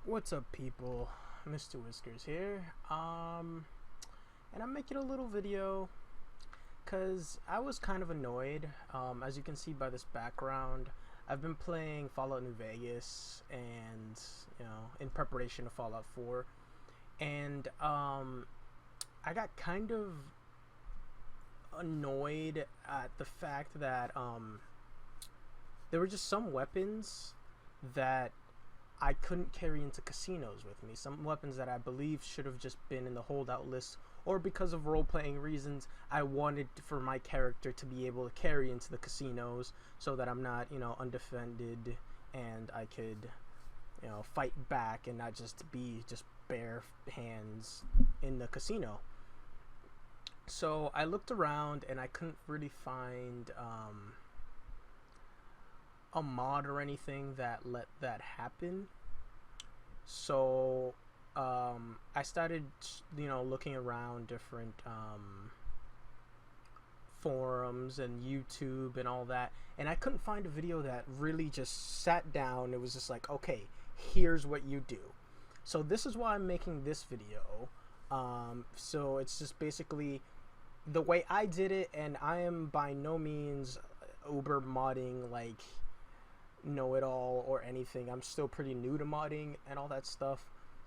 What's up, people? Mr. Whiskers here. And I'm making a little video because I was kind of annoyed. As you can see by this background, I've been playing Fallout New Vegas, and in preparation of Fallout 4, and I got kind of annoyed at the fact that there were just some weapons that I couldn't carry into casinos with me. Some weapons that I believe should have just been in the holdout list, or because of role-playing reasons, I wanted for my character to be able to carry into the casinos so that I'm not, undefended, and I could, fight back and not just be just bare hands in the casino. So I looked around and I couldn't really find a mod or anything that let that happen. So I started looking around different forums and YouTube and all that, and I couldn't find a video that really just sat down. It was just like, okay, here's what you do. So this is why I'm making this video. So it's just basically the way I did it, and I am by no means uber modding, like, know it all or anything. I'm still pretty new to modding and all that stuff,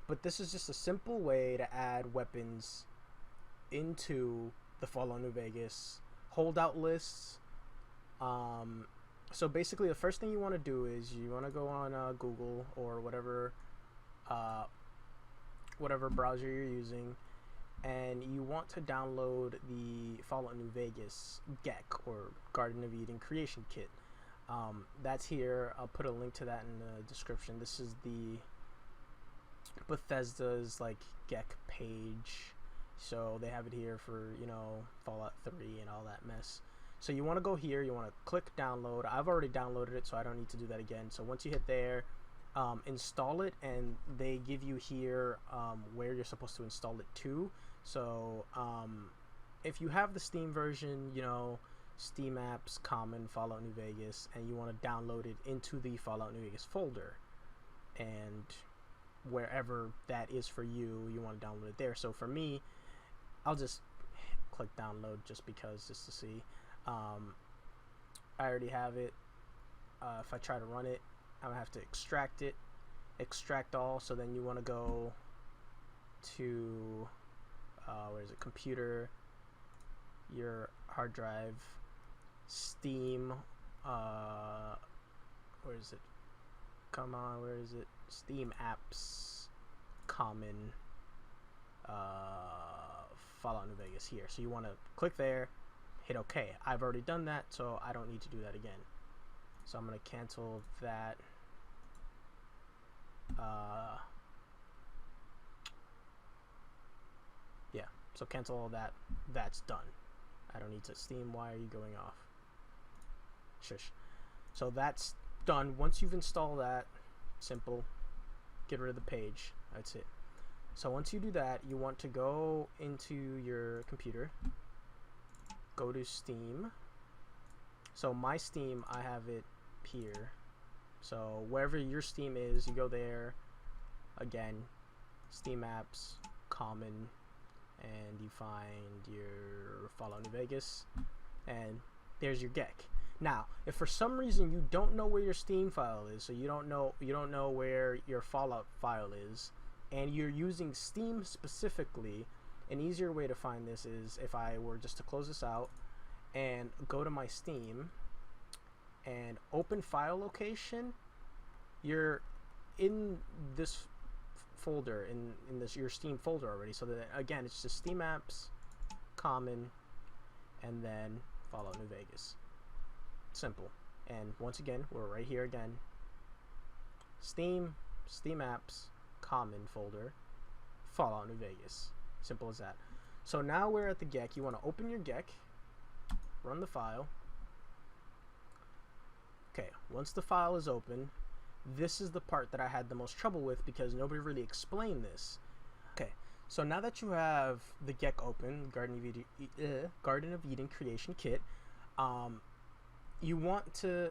but this is just a simple way to add weapons into the Fallout New Vegas holdout lists. So basically the first thing you want to do is you want to go on Google or whatever browser you're using, and you want to download the Fallout New Vegas GEC, or Garden of Eden Creation Kit. That's here. I'll put a link to that in the description. This is the Bethesda's like GEC page, so they have it here for Fallout 3 and all that mess. So you want to go here, you want to click download. I've already downloaded it, so I don't need to do that again. So once you hit there, install it, and they give you here where you're supposed to install it to. So if you have the Steam version, Steam apps, common, Fallout New Vegas, and you want to download it into the Fallout New Vegas folder, and wherever that is for you, you want to download it there. So for me, I'll just click download just to see. I already have it. If I try to run it, I'm gonna have to extract all. So then you want to go to where is it? Computer, your hard drive, Steam, where is it? Come on, where is it? Steam apps, common, Fallout New Vegas here. So you want to click there, hit OK. I've already done that, so I don't need to do that again. So I'm going to cancel that. Yeah, so cancel all that. That's done. I don't need to. Steam, why are you going off? Shush. So that's done. Once you've installed that, simple, get rid of the page. That's it. So once you do that, you want to go into your computer, go to Steam. So my Steam, I have it here. So wherever your Steam is, you go there. Again, Steam apps, common, and you find your Fallout New Vegas, and there's your GEC. Now, if for some reason you don't know where your Steam file is, so you don't know where your Fallout file is, and you're using Steam specifically, an easier way to find this is if I were just to close this out and go to my Steam and open file location. You're in this folder, in this your Steam folder already. So that again, it's just Steam apps, common, and then Fallout New Vegas. Simple. And once again, we're right here again. Steam apps, common folder, Fallout New Vegas. Simple as that. So now we're at the GEC. You want to open your GEC, run the file. Okay, once the file is open, this is the part that I had the most trouble with because nobody really explained this. Okay, so now that you have the GEC open, Garden of Eden Creation Kit, you want to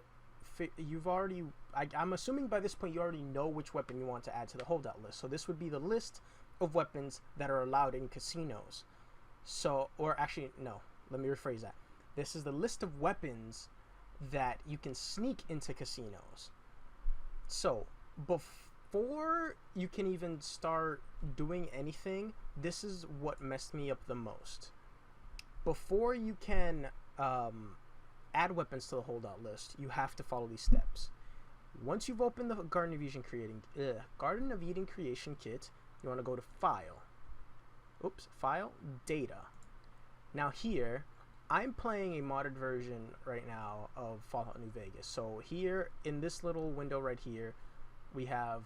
you've already, I'm assuming by this point you already know which weapon you want to add to the holdout list. So this would be the list of weapons that are allowed in casinos. So, or actually, no, let me rephrase that. This is the list of weapons that you can sneak into casinos. So, before you can even start doing anything, this is what messed me up the most. Before you can add weapons to the holdout list, you have to follow these steps. Once you've opened the Garden of Eden creation kit, you want to go to File, Data. Now here, I'm playing a modded version right now of Fallout New Vegas. So here, in this little window right here, we have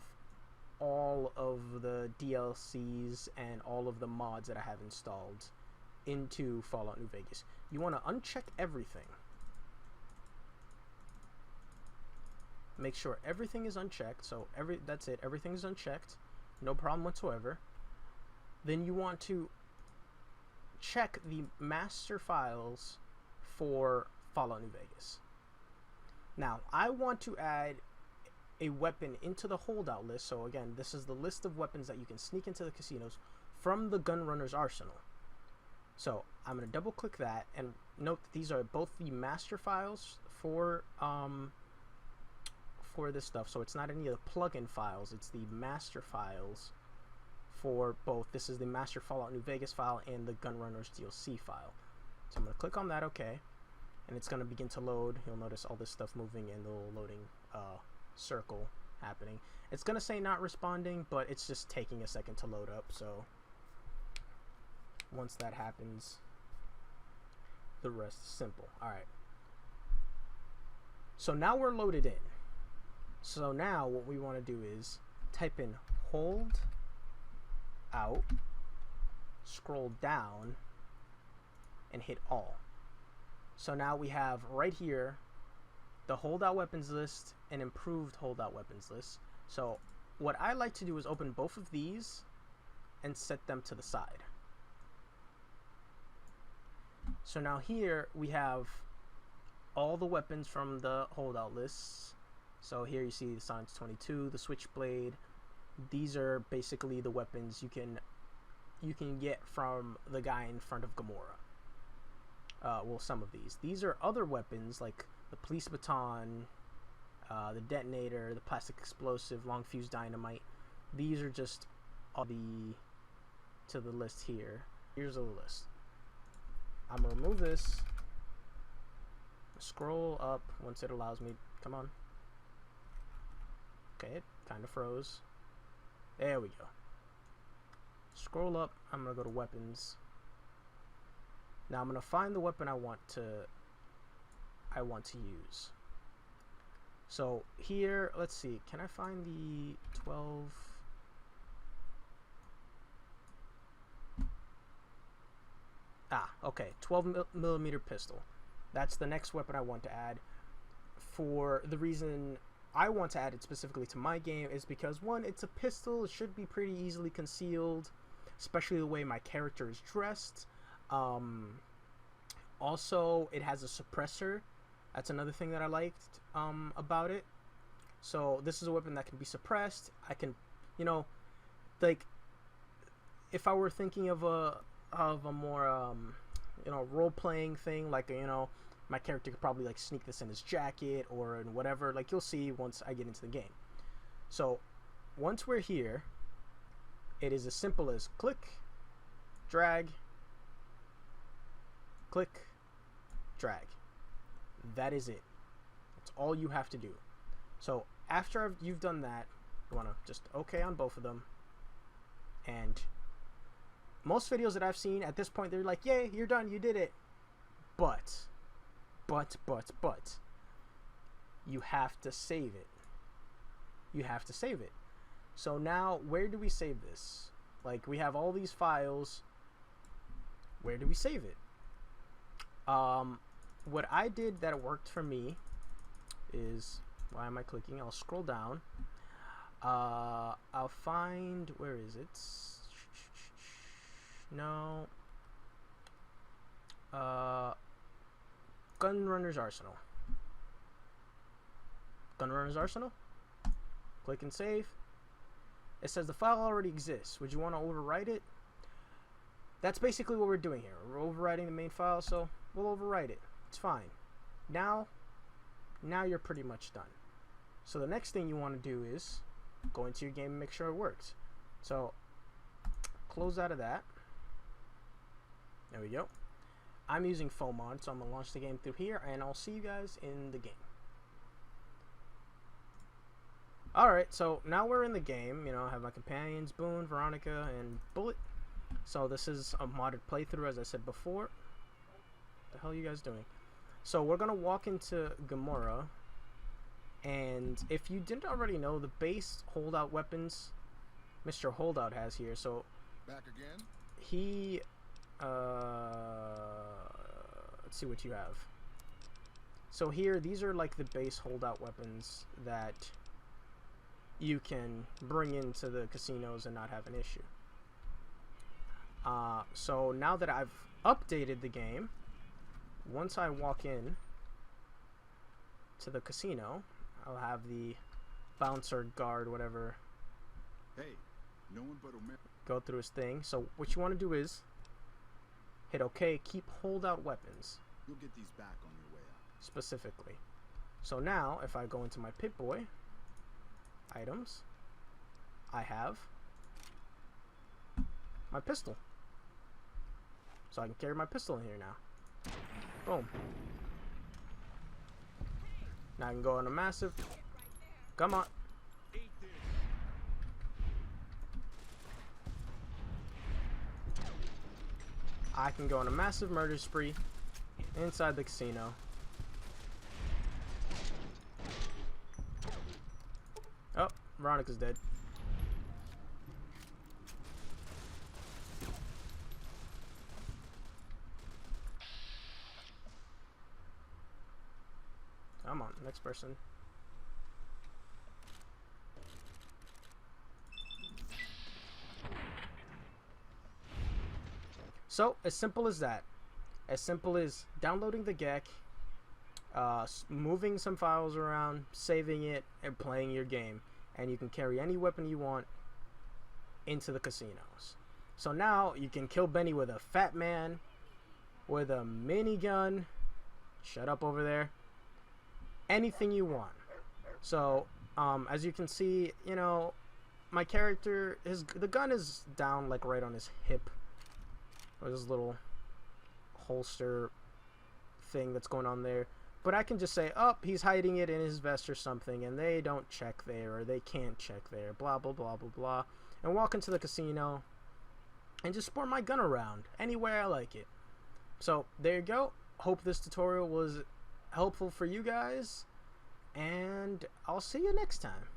all of the DLCs and all of the mods that I have installed into Fallout New Vegas. You want to uncheck everything. Make sure everything is unchecked. So that's it. Everything is unchecked. No problem whatsoever. Then you want to check the master files for Fallout New Vegas. Now, I want to add a weapon into the holdout list. So again, this is the list of weapons that you can sneak into the casinos from the Gunrunner's arsenal. So I'm going to double click that and note that these are both the master files for this stuff. So it's not any of the plugin files, it's the master files for both. This is the master Fallout New Vegas file and the Gunrunner's DLC file. So I'm going to click on that, okay, and it's going to begin to load. You'll notice all this stuff moving in the little loading circle happening. It's going to say not responding, but it's just taking a second to load up. So once that happens, the rest is simple. Alright, so now we're loaded in. So now what we want to do is type in hold out, scroll down, and hit all. So now we have right here the holdout weapons list and improved holdout weapons list. So what I like to do is open both of these and set them to the side. So now here we have all the weapons from the holdout lists. So here you see the Science 22, the Switchblade. These are basically the weapons you can get from the guy in front of Gamora. Well, some of these. These are other weapons like the police baton, the detonator, the plastic explosive, long fuse dynamite. These are just all to the list here. Here's the list. I'm gonna remove this. Scroll up once it allows me. Come on. Okay, it kind of froze. There we go. Scroll up. I'm gonna go to weapons. Now I'm gonna find the weapon I want to use. So here, let's see. Can I find the 12? Okay, 12mm pistol. That's the next weapon I want to add. For the reason I want to add it specifically to my game is because, one, it's a pistol. It should be pretty easily concealed, especially the way my character is dressed. Also, it has a suppressor. That's another thing that I liked about it. So this is a weapon that can be suppressed. I can, like, if I were thinking of a more role-playing thing, like, my character could probably like sneak this in his jacket or in whatever. Like, you'll see once I get into the game. So once we're here, it is as simple as click, drag, click, drag. That is it. That's all you have to do. So after you've done that, you want to just OK on both of them. And most videos that I've seen at this point, they're like, yay, you're done, you did it. But you have to save it. You have to save it. So now, where do we save this? Like, we have all these files. Where do we save it? What I did that worked for me is, why am I clicking? I'll scroll down. I'll find, where is it? No. Gunrunner's Arsenal. Gunrunner's Arsenal. Click and save. It says the file already exists. Would you want to overwrite it? That's basically what we're doing here. We're overwriting the main file, so we'll overwrite it. It's fine. Now you're pretty much done. So the next thing you want to do is go into your game and make sure it works. So close out of that. There we go. I'm using FOMod, so I'm going to launch the game through here, and I'll see you guys in the game. Alright, so now we're in the game. You know, I have my companions, Boone, Veronica, and Bullet. So this is a modded playthrough, as I said before. What the hell are you guys doing? So we're going to walk into Gamora, and if you didn't already know, the base holdout weapons Mr. Holdout has here. So back again? He... let's see what you have. So here, these are like the base holdout weapons that you can bring into the casinos and not have an issue. So now that I've updated the game, once I walk in to the casino, I'll have the bouncer, guard, whatever, hey, no one but go through his thing. So what you want to do is hit OK, keep holdout weapons. You'll get these back on your way out. Specifically. So now, if I go into my Pip-Boy items, I have my pistol. So I can carry my pistol in here now. Boom. Now I can go on a massive... Come on. I can go on a massive murder spree inside the casino. Oh, Veronica's dead. Come on, next person. So, as simple as that. As simple as downloading the GEC, moving some files around, saving it, and playing your game. And you can carry any weapon you want into the casinos. So now you can kill Benny with a fat man, with a minigun. Shut up over there. Anything you want. So, as you can see, you know, my character, the gun is down like right on his hip. Or this little holster thing that's going on there. But I can just say, oh, he's hiding it in his vest or something, and they don't check there, or they can't check there, blah, blah, blah, blah, blah. And walk into the casino and just sport my gun around anywhere I like it. So, there you go. Hope this tutorial was helpful for you guys, and I'll see you next time.